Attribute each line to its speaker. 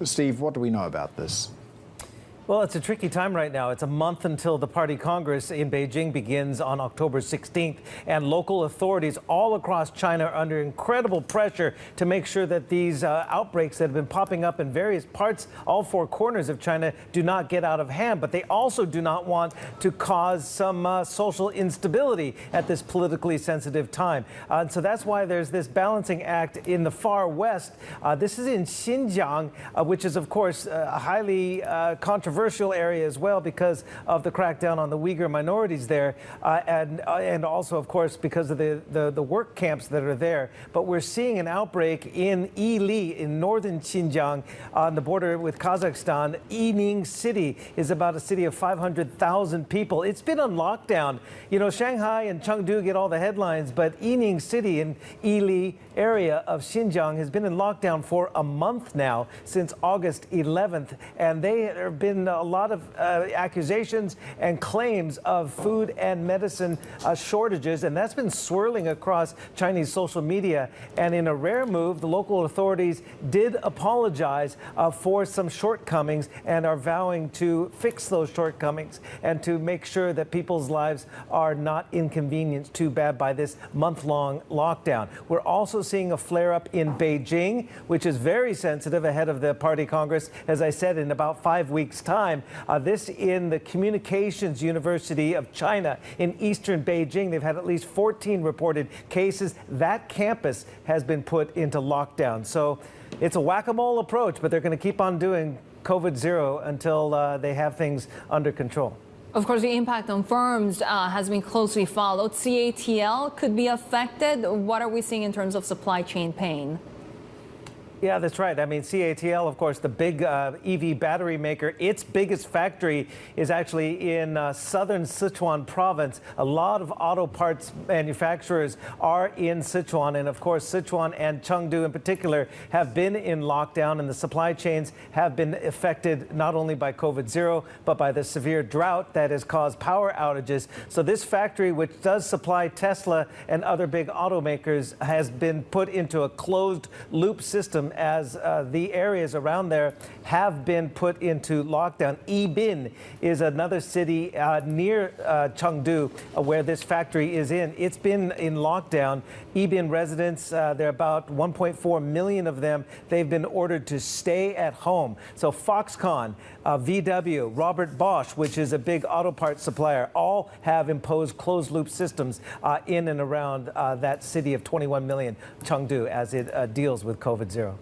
Speaker 1: Steve, what do we know about this?
Speaker 2: Well, it's a tricky time right now. It's a month until the Party Congress in Beijing begins on October 16th, and local authorities all across China are under incredible pressure to make sure that these outbreaks that have been popping up in various parts, all four corners of China, do not get out of hand. But they also do not want to cause some social instability at this politically sensitive time. So that's why there's this balancing act in the far west. This is in Xinjiang, which is, of course, a highly controversial area as well because of the crackdown on the Uyghur minorities there, and also, of course, because of the work camps that are there. But we're seeing an outbreak in Yili in northern Xinjiang on the border with Kazakhstan. Yining City is about a city of 500,000 people. It's been on lockdown. You know, Shanghai and Chengdu get all the headlines, but Yining City in Yili area of Xinjiang has been in lockdown for a month now, since August 11th, and there have been a lot of accusations and claims of food and medicine shortages, and that's been swirling across Chinese social media. And in a rare move, the local authorities did apologize for some shortcomings and are vowing to fix those shortcomings and to make sure that people's lives are not inconvenienced too bad by this month-long lockdown. We're also seeing a flare-up in Beijing, which is very sensitive ahead of the Party Congress, as I said, in about 5 weeks' time. This in the Communications University of China in eastern Beijing. They've had at least 14 reported cases. That campus has been put into lockdown. So it's a whack-a-mole approach, but they're going to keep on doing COVID zero until they have things under control.
Speaker 3: Of course, the impact on firms has been closely followed. CATL could be affected. What are we seeing in terms of supply chain pain?
Speaker 2: Yeah, that's right. I mean, CATL, of course, the big EV battery maker, its biggest factory is actually in southern Sichuan province. A lot of auto parts manufacturers are in Sichuan. And of course, Sichuan and Chengdu in particular have been in lockdown, and the supply chains have been affected not only by COVID zero, but by the severe drought that has caused power outages. So this factory, which does supply Tesla and other big automakers, has been put into a closed loop system as the areas around there have been put into lockdown. Yibin is another city near Chengdu where this factory is in. It's been in lockdown. Yibin residents, there are about 1.4 million of them. They've been ordered to stay at home. So Foxconn, VW, Robert Bosch, which is a big auto parts supplier, all have imposed closed loop systems in and around that city of 21 million, Chengdu, as it deals with COVID zero.